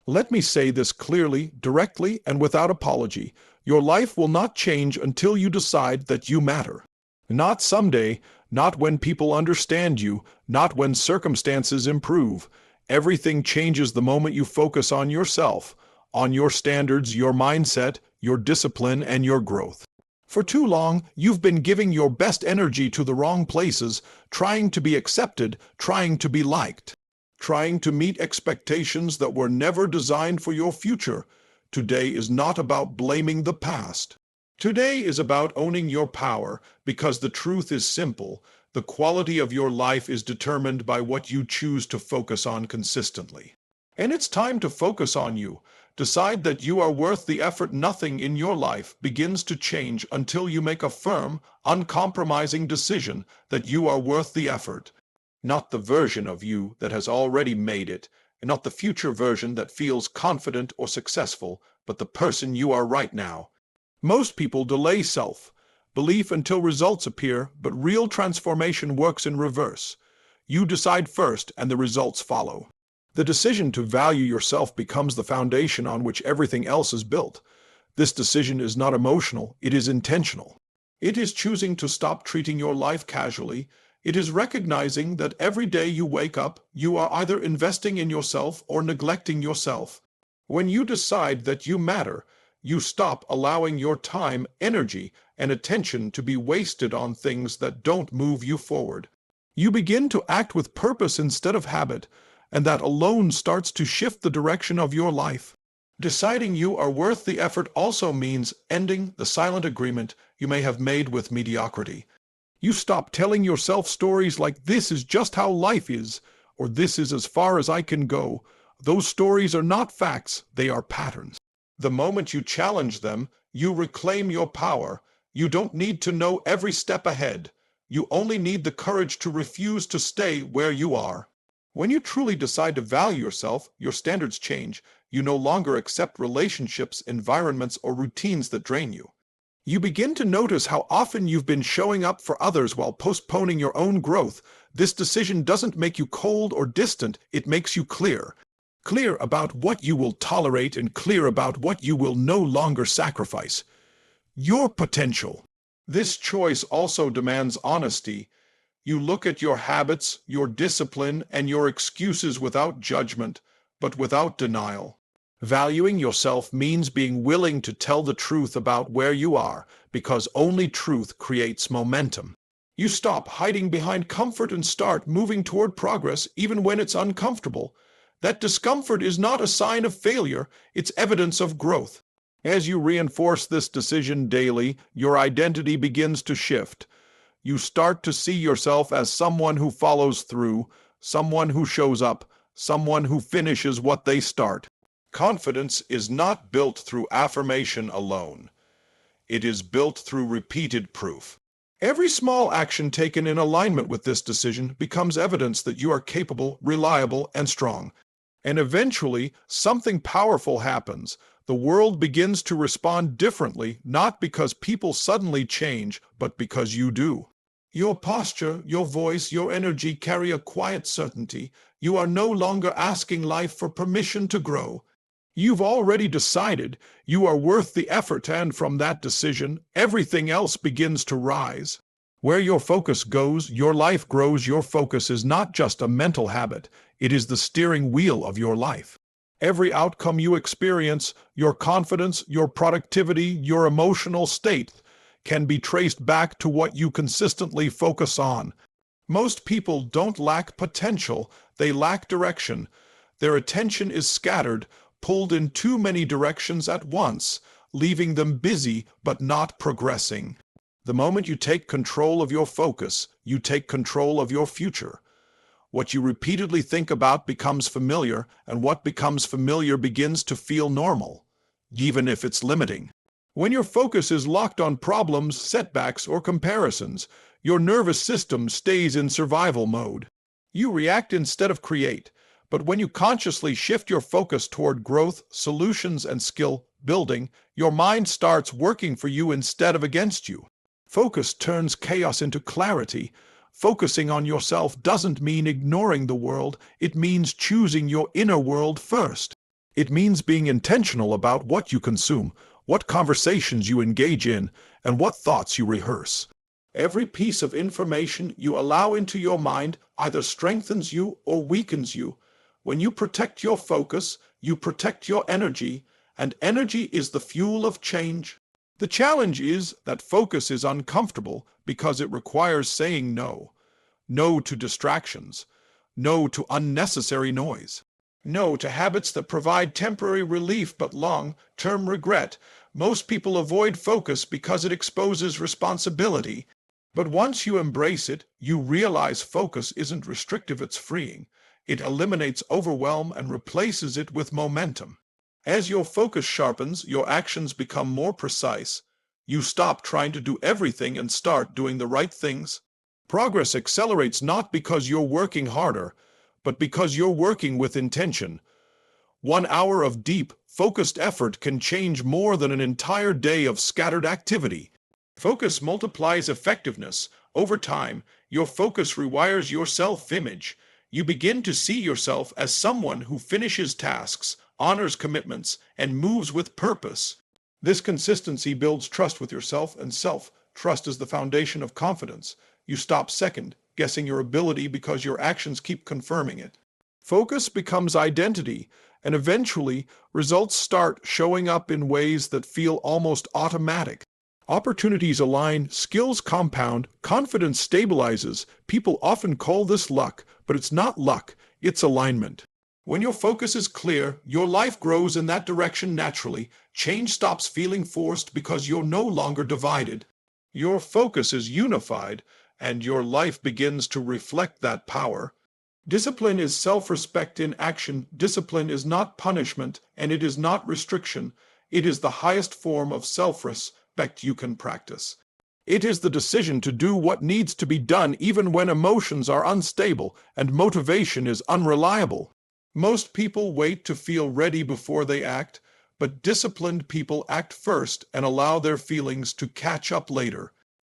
Let me say this clearly, directly, and without apology. Your life will not change until you decide that you matter. Not someday, not when people understand you, not when circumstances improve. Everything changes the moment you focus on yourself, on your standards, your mindset, your discipline, and your growth. For too long, you've been giving your best energy to the wrong places, trying to be accepted, trying to be liked, trying to meet expectations that were never designed for your future. Today is not about blaming the past. Today is about owning your power, because the truth is simple. The quality of your life is determined by what you choose to focus on consistently. And it's time to focus on you. Decide that you are worth the effort. Nothing in your life begins to change until you make a firm, uncompromising decision that you are worth the effort. Not the version of you that has already made it, and not the future version that feels confident or successful, but the person you are right now. Most people delay self-belief until results appear, but real transformation works in reverse. You decide first, and the results follow. The decision to value yourself becomes the foundation on which everything else is built. This decision is not emotional, it is intentional. It is choosing to stop treating your life casually. It is recognizing that every day you wake up, you are either investing in yourself or neglecting yourself. When you decide that you matter, you stop allowing your time, energy, and attention to be wasted on things that don't move you forward. You begin to act with purpose instead of habit, and that alone starts to shift the direction of your life. Deciding you are worth the effort also means ending the silent agreement you may have made with mediocrity. You stop telling yourself stories like "this is just how life is," or "this is as far as I can go." Those stories are not facts, they are patterns. The moment you challenge them, you reclaim your power. You don't need to know every step ahead. You only need the courage to refuse to stay where you are. When you truly decide to value yourself, your standards change. You no longer accept relationships, environments, or routines that drain you. You begin to notice how often you've been showing up for others while postponing your own growth. This decision doesn't make you cold or distant, it makes you clear. Clear about what you will tolerate and clear about what you will no longer sacrifice. Your potential. This choice also demands honesty. You look at your habits, your discipline, and your excuses without judgment, but without denial. Valuing yourself means being willing to tell the truth about where you are, because only truth creates momentum. You stop hiding behind comfort and start moving toward progress even when it's uncomfortable. That discomfort is not a sign of failure, it's evidence of growth. As you reinforce this decision daily, your identity begins to shift. You start to see yourself as someone who follows through, someone who shows up, someone who finishes what they start. Confidence is not built through affirmation alone. It is built through repeated proof. Every small action taken in alignment with this decision becomes evidence that you are capable, reliable, and strong. And eventually, something powerful happens. The world begins to respond differently, not because people suddenly change, but because you do. Your posture, your voice, your energy carry a quiet certainty. You are no longer asking life for permission to grow. You've already decided you are worth the effort, and from that decision, everything else begins to rise. Where your focus goes, your life grows. Your focus is not just a mental habit, it is the steering wheel of your life. Every outcome you experience, your confidence, your productivity, your emotional state, can be traced back to what you consistently focus on. Most people don't lack potential, they lack direction. Their attention is scattered, pulled in too many directions at once, leaving them busy but not progressing. The moment you take control of your focus, you take control of your future. What you repeatedly think about becomes familiar, and what becomes familiar begins to feel normal, even if it's limiting. When your focus is locked on problems, setbacks, or comparisons, your nervous system stays in survival mode. You react instead of create. But when you consciously shift your focus toward growth, solutions, and skill building, your mind starts working for you instead of against you. Focus turns chaos into clarity. Focusing on yourself doesn't mean ignoring the world, it means choosing your inner world first. It means being intentional about what you consume, what conversations you engage in, and what thoughts you rehearse. Every piece of information you allow into your mind either strengthens you or weakens you. When you protect your focus, you protect your energy, and energy is the fuel of change. The challenge is that focus is uncomfortable because it requires saying no. No to distractions. No to unnecessary noise. No to habits that provide temporary relief but long-term regret. Most people avoid focus because it exposes responsibility. But once you embrace it, you realize focus isn't restrictive, it's freeing. It eliminates overwhelm and replaces it with momentum. As your focus sharpens, your actions become more precise. You stop trying to do everything and start doing the right things. Progress accelerates not because you're working harder, but because you're working with intention. 1 hour of deep, focused effort can change more than an entire day of scattered activity. Focus multiplies effectiveness. Over time, your focus rewires your self-image. You begin to see yourself as someone who finishes tasks, honors commitments, and moves with purpose. This consistency builds trust with yourself, and self-trust is the foundation of confidence. You stop second-guessing your ability because your actions keep confirming it. Focus becomes identity, and eventually, results start showing up in ways that feel almost automatic. Opportunities align, skills compound, confidence stabilizes. People often call this luck, but it's not luck, it's alignment. When your focus is clear, your life grows in that direction naturally. Change stops feeling forced because you're no longer divided. Your focus is unified, and your life begins to reflect that power. Discipline is self-respect in action. Discipline is not punishment, and it is not restriction. It is the highest form of self-respect you can practice. It is the decision to do what needs to be done even when emotions are unstable and motivation is unreliable. Most people wait to feel ready before they act, but disciplined people act first and allow their feelings to catch up later.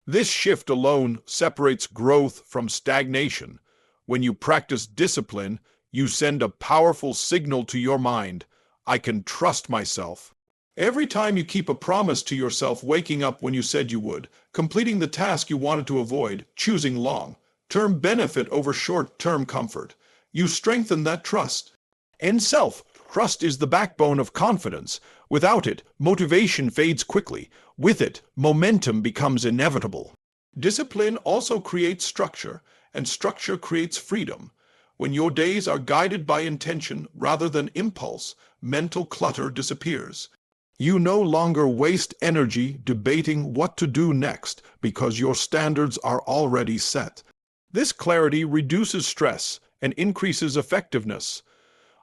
This shift alone separates growth from stagnation. When you practice discipline, you send a powerful signal to your mind. I can trust myself. Every time you keep a promise to yourself, waking up when you said you would, completing the task you wanted to avoid, choosing long-term benefit over short-term comfort, you strengthen that trust. And self-trust is the backbone of confidence. Without it, motivation fades quickly. With it, momentum becomes inevitable. Discipline also creates structure, and structure creates freedom. When your days are guided by intention rather than impulse, mental clutter disappears. You no longer waste energy debating what to do next because your standards are already set. This clarity reduces stress and increases effectiveness,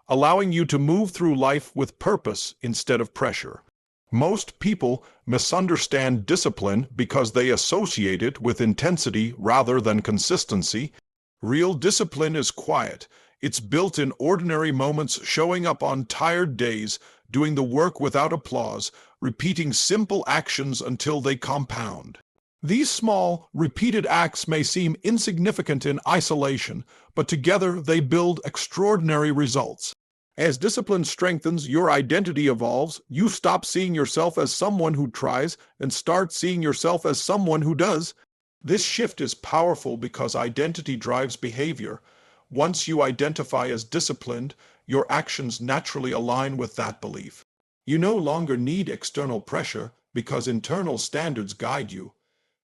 allowing you to move through life with purpose instead of pressure. Most people misunderstand discipline because they associate it with intensity rather than consistency. Real discipline is quiet. It's built in ordinary moments, showing up on tired days, doing the work without applause, repeating simple actions until they compound. These small, repeated acts may seem insignificant in isolation, but together they build extraordinary results. As discipline strengthens, your identity evolves. You stop seeing yourself as someone who tries and start seeing yourself as someone who does. This shift is powerful because identity drives behavior. Once you identify as disciplined, your actions naturally align with that belief. You no longer need external pressure because internal standards guide you.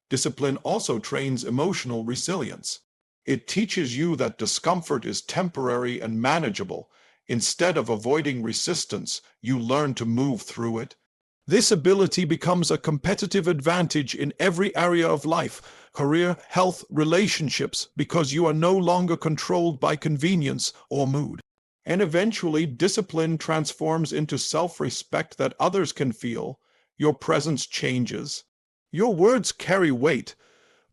Discipline also trains emotional resilience. It teaches you that discomfort is temporary and manageable. Instead of avoiding resistance, you learn to move through it. This ability becomes a competitive advantage in every area of life, career, health, relationships, because you are no longer controlled by convenience or mood. And eventually, discipline transforms into self-respect that others can feel. Your presence changes. Your words carry weight.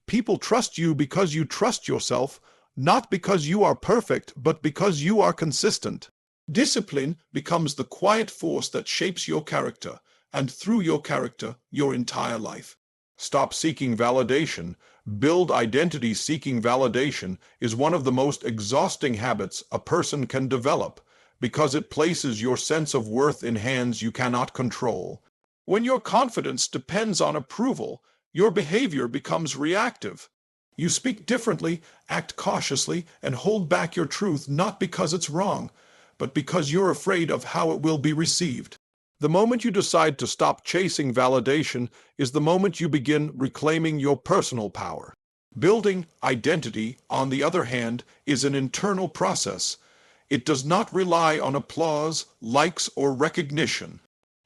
People trust you because you trust yourself, not because you are perfect, but because you are consistent. Discipline becomes the quiet force that shapes your character, and through your character, your entire life. Stop seeking validation. Build identity. Seeking validation is one of the most exhausting habits a person can develop. because it places your sense of worth in hands you cannot control. When your confidence depends on approval, your behavior becomes reactive. You speak differently, act cautiously, and hold back your truth not because it's wrong, but because you're afraid of how it will be received. The moment you decide to stop chasing validation is the moment you begin reclaiming your personal power. Building identity, on the other hand, is an internal process. It does not rely on applause, likes, or recognition.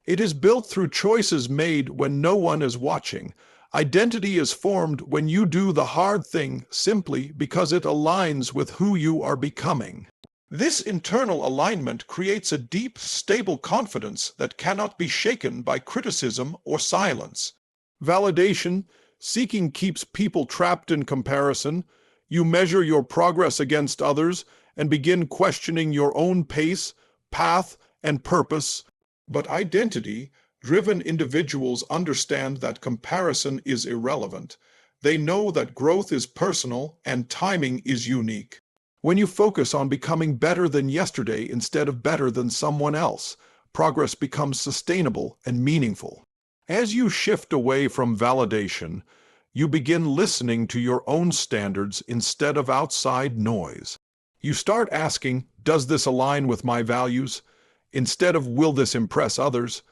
It is built through choices made when no one is watching. Identity is formed when you do the hard thing simply because it aligns with who you are becoming. This internal alignment creates a deep, stable confidence that cannot be shaken by criticism or silence. Validation seeking keeps people trapped in comparison. You measure your progress against others and begin questioning your own pace, path, and purpose. But identity-driven individuals understand that comparison is irrelevant. They know that growth is personal and timing is unique. When you focus on becoming better than yesterday instead of better than someone else, progress becomes sustainable and meaningful. As you shift away from validation, you begin listening to your own standards instead of outside noise. You start asking, does this align with my values? Instead of, will this impress others?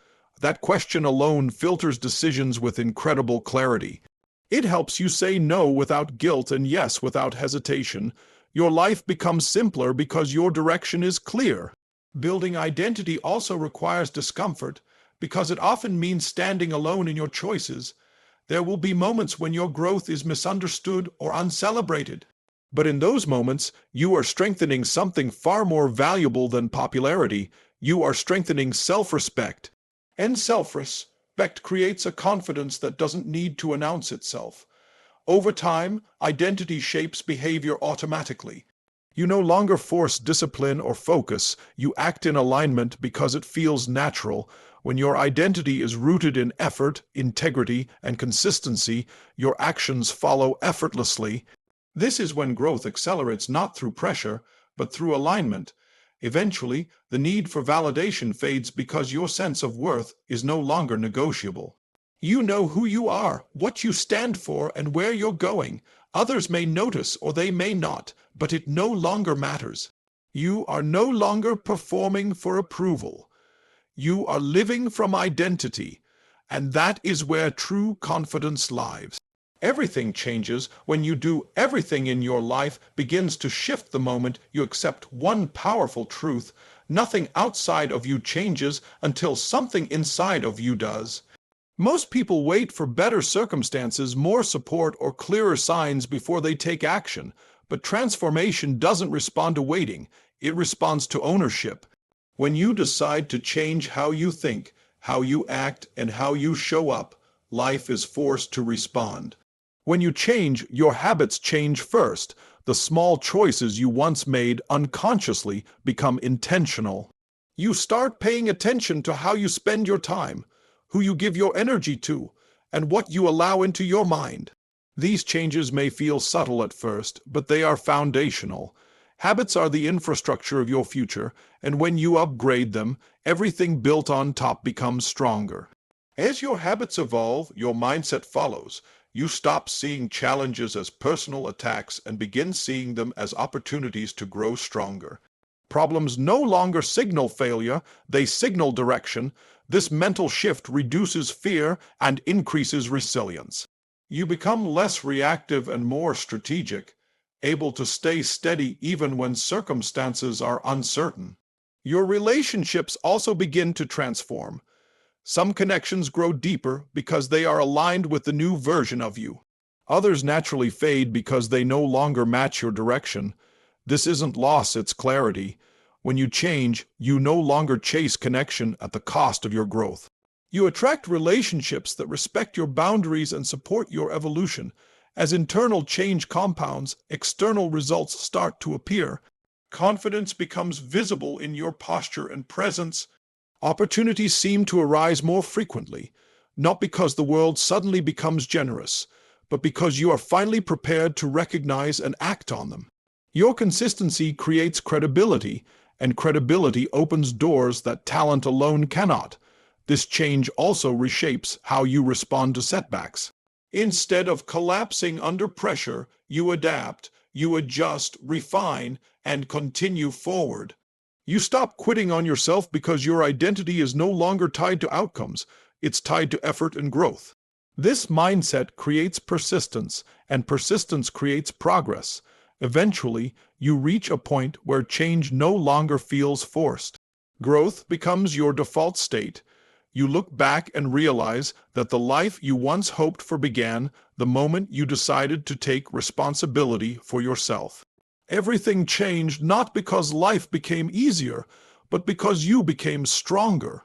That question alone filters decisions with incredible clarity. It helps you say no without guilt and yes without hesitation. Your life becomes simpler because your direction is clear. Building identity also requires discomfort because it often means standing alone in your choices. There will be moments when your growth is misunderstood or uncelebrated. But in those moments, you are strengthening something far more valuable than popularity. You are strengthening self-respect. And self-respect creates a confidence that doesn't need to announce itself. Over time, identity shapes behavior automatically. You no longer force discipline or focus. You act in alignment because it feels natural. When your identity is rooted in effort, integrity, and consistency, your actions follow effortlessly. This is when growth accelerates not through pressure, but through alignment. Eventually, the need for validation fades because your sense of worth is no longer negotiable. You know who you are, what you stand for, and where you're going. Others may notice or they may not, but it no longer matters. You are no longer performing for approval. You are living from identity, and that is where true confidence lies. Everything changes when you do. Everything in your life begins to shift the moment you accept one powerful truth. Nothing outside of you changes until something inside of you does. Most people wait for better circumstances, more support, or clearer signs before they take action. But transformation doesn't respond to waiting. It responds to ownership. When you decide to change how you think, how you act, and how you show up, life is forced to respond. When you change, your habits change first. The small choices you once made unconsciously become intentional. You start paying attention to how you spend your time, who you give your energy to, and what you allow into your mind. These changes may feel subtle at first, but they are foundational. Habits are the infrastructure of your future, and when you upgrade them, everything built on top becomes stronger. As your habits evolve, your mindset follows. You stop seeing challenges as personal attacks and begin seeing them as opportunities to grow stronger. Problems no longer signal failure, they signal direction. This mental shift reduces fear and increases resilience. You become less reactive and more strategic, able to stay steady even when circumstances are uncertain. Your relationships also begin to transform. Some connections grow deeper because they are aligned with the new version of you. Others naturally fade because they no longer match your direction. This isn't loss, it's clarity. When you change, you no longer chase connection at the cost of your growth. You attract relationships that respect your boundaries and support your evolution. As internal change compounds, external results start to appear. Confidence becomes visible in your posture and presence. Opportunities seem to arise more frequently, not because the world suddenly becomes generous, but because you are finally prepared to recognize and act on them. Your consistency creates credibility, and credibility opens doors that talent alone cannot. This change also reshapes how you respond to setbacks. Instead of collapsing under pressure, you adapt, you adjust, refine, and continue forward. You stop quitting on yourself because your identity is no longer tied to outcomes, it's tied to effort and growth. This mindset creates persistence, and persistence creates progress. Eventually, you reach a point where change no longer feels forced. Growth becomes your default state. You look back and realize that the life you once hoped for began the moment you decided to take responsibility for yourself. Everything changed not because life became easier, but because you became stronger.